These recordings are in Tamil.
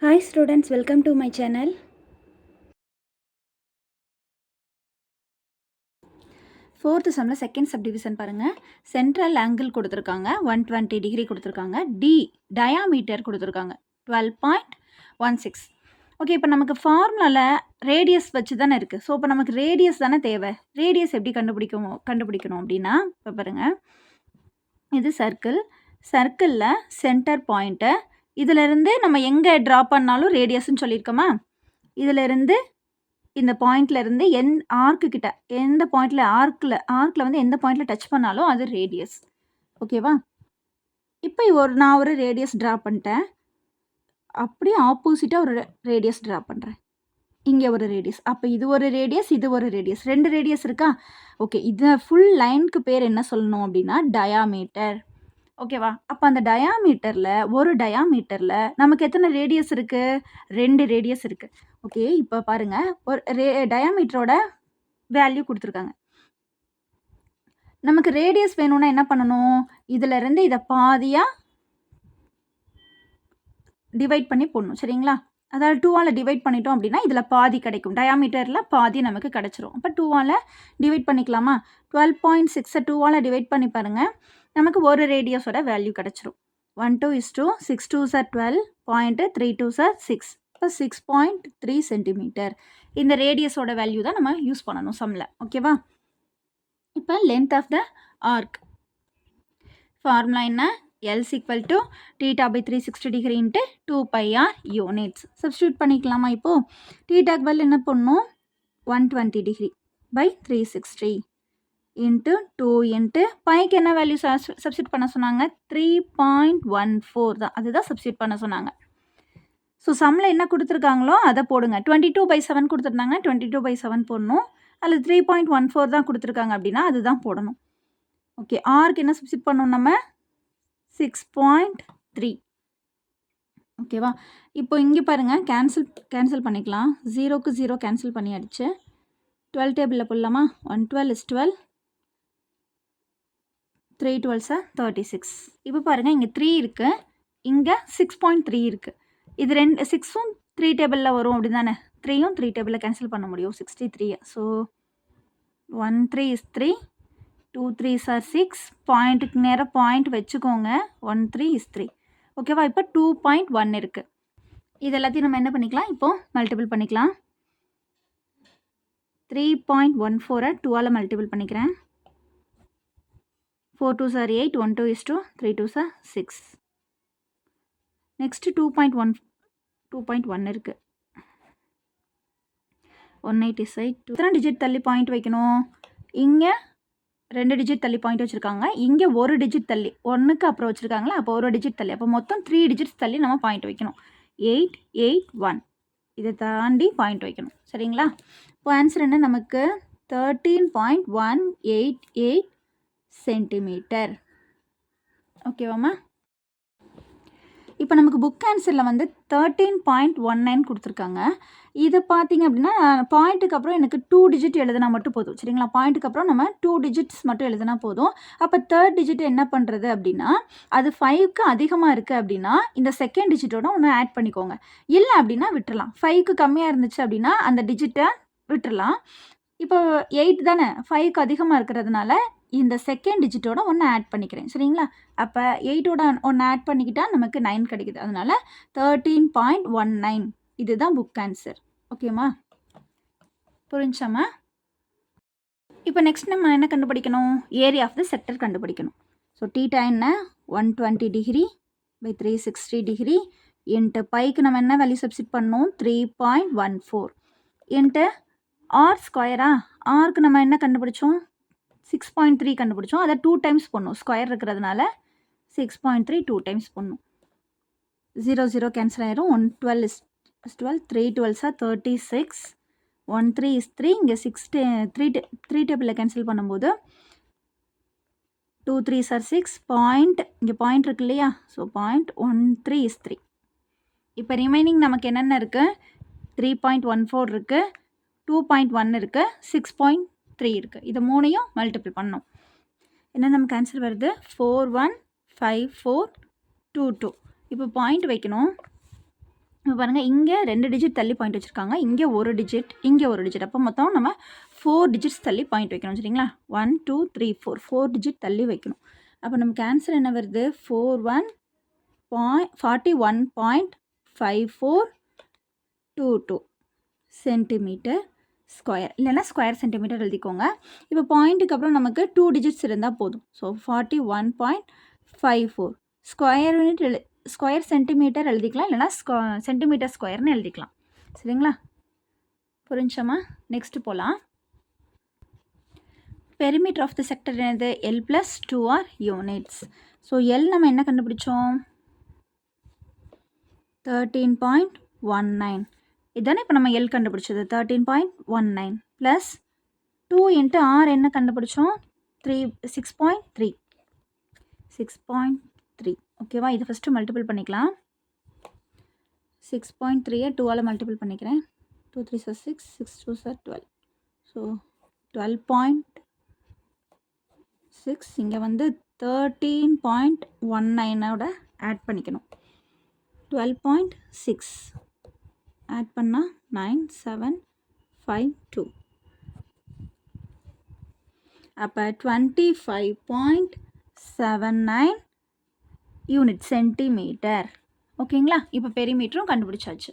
Hi students, welcome to my channel. Fourth சம்மில் செகண்ட் சப்டிவிஷன் பாருங்கள். சென்ட்ரல் ஆங்கிள் கொடுத்துருக்காங்க 120 டிகிரி கொடுத்துருக்காங்க. டயாமீட்டர் கொடுத்துருக்காங்க 12.16. ஓகே, இப்போ நமக்கு ஃபார்முலாவில் ரேடியஸ் வச்சு தானே இருக்குது. ஸோ இப்போ நமக்கு ரேடியஸ் தானே தேவை. ரேடியஸ் எப்படி கண்டுபிடிக்கணும் அப்படின்னா, இப்போ பாருங்கள், இது சர்க்கிளில் சென்டர் பாயிண்ட்டை இதிலேருந்து நம்ம எங்கே ட்ரா பண்ணாலும் ரேடியஸ்ன்னு சொல்லியிருக்கோமா. இதிலேருந்து இந்த பாயிண்ட்லேருந்து ஆர்க்கு கிட்ட எந்த பாயிண்டில் ஆர்க்கில் வந்து எந்த பாயிண்டில் டச் பண்ணாலும் அது ரேடியஸ். ஓகேவா? இப்போ நான் ஒரு ரேடியஸ் ட்ரா பண்ணிட்டேன். அப்படியே ஆப்போசிட்டாக ஒரு ரேடியஸ் ட்ரா பண்ணுறேன். இங்கே ஒரு ரேடியஸ். அப்போ இது ஒரு ரேடியஸ், இது ஒரு ரேடியஸ். 2 ரேடியஸ் இருக்கா? ஓகே, இது ஃபுல் லைனுக்கு பேர் என்ன சொல்லணும் அப்படின்னா டயாமீட்டர். ஓகேவா? அப்போ அந்த ஒரு டயாமீட்டரில் நமக்கு எத்தனை ரேடியஸ் இருக்குது? 2 ரேடியஸ் இருக்குது. ஓகே, இப்போ பாருங்கள், ஒரு டயாமீட்டரோட வேல்யூ கொடுத்துருக்காங்க. நமக்கு ரேடியஸ் வேணும்னா என்ன பண்ணணும்? இதிலேருந்து இதை பாதியாக டிவைட் பண்ணி போடணும். சரிங்களா? அதாவது 2ஆல் டிவைட் பண்ணிட்டோம் அப்படின்னா இதில் பாதி கிடைக்கும். டயாமீட்டரில் பாதி நமக்கு கிடச்சிரும். அப்போ 2ஆல் டிவைட் பண்ணிக்கலாமா? 12.6 2ஆல் டிவைட் பண்ணி பாருங்கள், நமக்கு ஒரு ரேடியஸோட வேல்யூ கிடச்சிரும். 1 2 is 2, 6 2s are 12, 3 2s are 6. இப்போ 6.3 சென்டிமீட்டர். இந்த ரேடியஸோட வேல்யூ தான் நம்ம யூஸ் பண்ணணும் சம்மில். ஓகேவா? இப்போ length of the arc formula என்ன? L is equal to theta by 360 degree into 2 pi r units. Substitute பண்ணிக்கலாமா? இப்போது தீட்டாக்கு பதில் என்ன பண்ணணும்? 120 degree by 360 into 2 into bike என்ன வேல்யூ சப்ஸ்டியூட் பண்ண சொன்னாங்க? 3.14 தான். அதுதான் சப்ஸ்டியூட் பண்ண சொன்னாங்க. ஸோ சம்மில் என்ன கொடுத்துருக்காங்களோ அதை போடுங்க. 22/7 கொடுத்துருந்தாங்க, 22/7 போடணும். அதில் 3.14 தான் கொடுத்துருக்காங்க அப்படின்னா அதுதான் போடணும். ஓகே, ஆர்க்கு என்ன சப்ஸ்டியூட் பண்ணணும் நம்ம? 6.3. ஓகேவா? இப்போ இங்கே பாருங்கள், கேன்சல் பண்ணிக்கலாம். 0க்கு 0 கேன்சல் பண்ணியாச்சு. 12 டேபிளில் போடலாமா? 1 12 is 12, 3 12s are 36. இப்போ பாருங்கள், இங்கே 3 இருக்குது, இங்கே 6.3 இருக்குது. இது 6ம் 3 டேபிளில் வரும் அப்படி தானே? 3யும் 3 டேபிளில் கேன்சல் பண்ண முடியும் 63. So 1 3 is 3, 2 3s are 6. பாயிண்ட்டுக்கு நேராக பாயிண்ட் வச்சுக்கோங்க. 1 3 is 3. ஓகேவா? இப்போ 2.1 இருக்குது. இது எல்லாத்தையும் நம்ம என்ன பண்ணிக்கலாம்? இப்போது மல்டிபிள் பண்ணிக்கலாம். 3.14 2ஆல் மல்டிபிள் பண்ணிக்கிறேன். 4 2s are 8, 1 2 is 2, 3 2s are 6. Next 2.1 இருக்குது. 188. எத்தனை டிஜிட் தள்ளி பாயிண்ட் வைக்கணும்? இங்கே 2 டிஜிட் தள்ளி பாயிண்ட் வச்சுருக்காங்க, இங்கே 1 டிஜிட் தள்ளி 1க்கு அப்புறம் வச்சுருக்காங்களா, அப்போ 1 டிஜிட் தள்ளி, அப்போ மொத்தம் 3 டிஜிட்ஸ் தள்ளி நம்ம பாயிண்ட் வைக்கணும். 8 8 1 இதை தாண்டி பாயிண்ட் வைக்கணும். சரிங்களா? இப்போ ஆன்சர் என்ன நமக்கு? 13.188 சென்டிமீட்டர். ஓகேவாம்மா? இப்போ நமக்கு புக் ஆன்சரில் வந்து 13.19 கொடுத்துருக்காங்க. இது பார்த்திங்க அப்படின்னா பாயிண்ட்டுக்கு அப்புறம் எனக்கு 2 டிஜிட் எழுதுனா மட்டும் போதும். சரிங்களா? பாயிண்ட்டுக்கு அப்புறம் நம்ம 2 டிஜிட்ஸ் மட்டும் எழுதுனா போதும். அப்போ தேர்ட் டிஜிட் என்ன பண்ணுறது அப்படின்னா, அது 5க்கு அதிகமாக இருக்குது அப்படின்னா இந்த செகண்ட் டிஜிட்டோட ஒன்று ஆட் பண்ணிக்கோங்க. இல்லை அப்படின்னா விட்டுறலாம். 5க்கு கம்மியாக இருந்துச்சு அப்படின்னா அந்த டிஜிட்டை விட்டுறலாம். இப்போ 8 தானே, 5க்கு அதிகமாக இருக்கிறதுனால இந்த செகண்ட் டிஜிட்டோட ஒன்று ஆட் பண்ணிக்கிறேன். சரிங்களா? அப்போ 8ஓட ஒன்று ஆட் பண்ணிக்கிட்டால் நமக்கு 9 கிடைக்குது. அதனால் 13.19 இதுதான் புக் ஆன்சர். ஓகேம்மா? புரிஞ்சாம்மா? இப்போ நெக்ஸ்ட் நம்ம என்ன கண்டுபிடிக்கணும்? ஏரியா ஆஃப் த செக்டர் கண்டுபிடிக்கணும். ஸோ தீட்டா என்ன? 120 டிகிரி பை 360 டிகிரி இன்ட்டு பைக்கு நம்ம என்ன வேல்யூ சப்ஸ்டிட் பண்ணணும்? 3.14 இன்ட்டு ஆர் ஸ்கொயரா? ஆருக்கு நம்ம என்ன கண்டுபிடிச்சோம்? 6.3 கண்டுபிடிச்சோம். அதை 2 டைம்ஸ் பண்ணணும். ஸ்கொயர் இருக்கிறதுனால 6.3 2 டைம்ஸ் பண்ணணும். 0 0 கேன்சல் ஆயிரும். 1 12 is 12, 3 12s are 36, 1 3 is 3. இங்கே 3 டேபிளில் கேன்சல் பண்ணும்போது 2 3s are 6. பாயிண்ட் இங்கே பாயிண்ட் இருக்கு இல்லையா? So 0.13 is 3. இப்போ ரிமைனிங் நமக்கு என்னென்ன இருக்குது? 3.14 இருக்குது, 2.1 இருக்குது, 6.3 இருக்குது. இது மூணையும் மல்டிபிள் பண்ணணும். என்ன நமக்கு ஆன்சர் வருது? 415422. இப்போ பாயிண்ட் வைக்கணும். இப்போ பாருங்கள், இங்கே 2 டிஜிட் தள்ளி பாயிண்ட் வச்சுருக்காங்க. இங்கே 1 டிஜிட், இங்கே 1 டிஜிட். அப்போ மொத்தம் நம்ம 4 டிஜிட்ஸ் தள்ளி பாயிண்ட் வைக்கணும். சரிங்களா? 1 2 3 4 4 டிஜிட் தள்ளி வைக்கணும். அப்போ நமக்கு ஆன்சர் என்ன வருது? 41.5422 சென்டிமீட்டர் ஸ்கொயர், இல்லைன்னா ஸ்கொயர் சென்டிமீட்டர் எழுதிக்கோங்க. இப்போ பாயிண்ட்டுக்கு அப்புறம் நமக்கு 2 டிஜிட்ஸ் இருந்தால் போதும். So 41.54 square unit square centimetre எழுதிக்கலாம், இல்லைனா சென்டிமீட்டர் ஸ்கொயர்னு எழுதிக்கலாம். சரிங்களா? புரிஞ்சாமா? நெக்ஸ்ட்டு போகலாம். பெரிமீட்டர் ஆஃப் த செக்டர் என்னது? L + 2R units. So L நம்ம என்ன கண்டுபிடிச்சோம்? 13.19. இதுதானே இப்போ நம்ம L கண்டுபிடிச்சது. 13.19 ப்ளஸ் 2 × R என்ன கண்டுபிடிச்சோம்? 6.3. 6.3. ஓகேவா? இது ஃபஸ்ட்டு மல்டிபிள் பண்ணிக்கலாம். 6.3 2ஆல் மல்டிபிள் பண்ணிக்கிறேன். 2 3 6 6 2 12. ஸோ 12.6 இங்கே வந்து 13.19ஓட ஆட் பண்ணிக்கணும். 12.6 ஆட் பண்ணால் 9752. அப்போ 25.79 யூனிட் சென்டிமீட்டர். ஓகேங்களா? இப்போ பெரிமீட்டரும் கண்டுபிடிச்சாச்சு.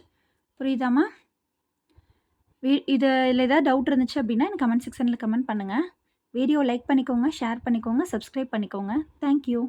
புரியுதாம்மா? இதில் ஏதாவது டவுட் இருந்துச்சு அப்படின்னா எனக்கு கமெண்ட் செக்ஷனில் கமெண்ட் பண்ணுங்கள். வீடியோ லைக் பண்ணிக்கோங்க, ஷேர் பண்ணிக்கோங்க, சப்ஸ்கிரைப் பண்ணிக்கோங்க. தேங்க்யூ.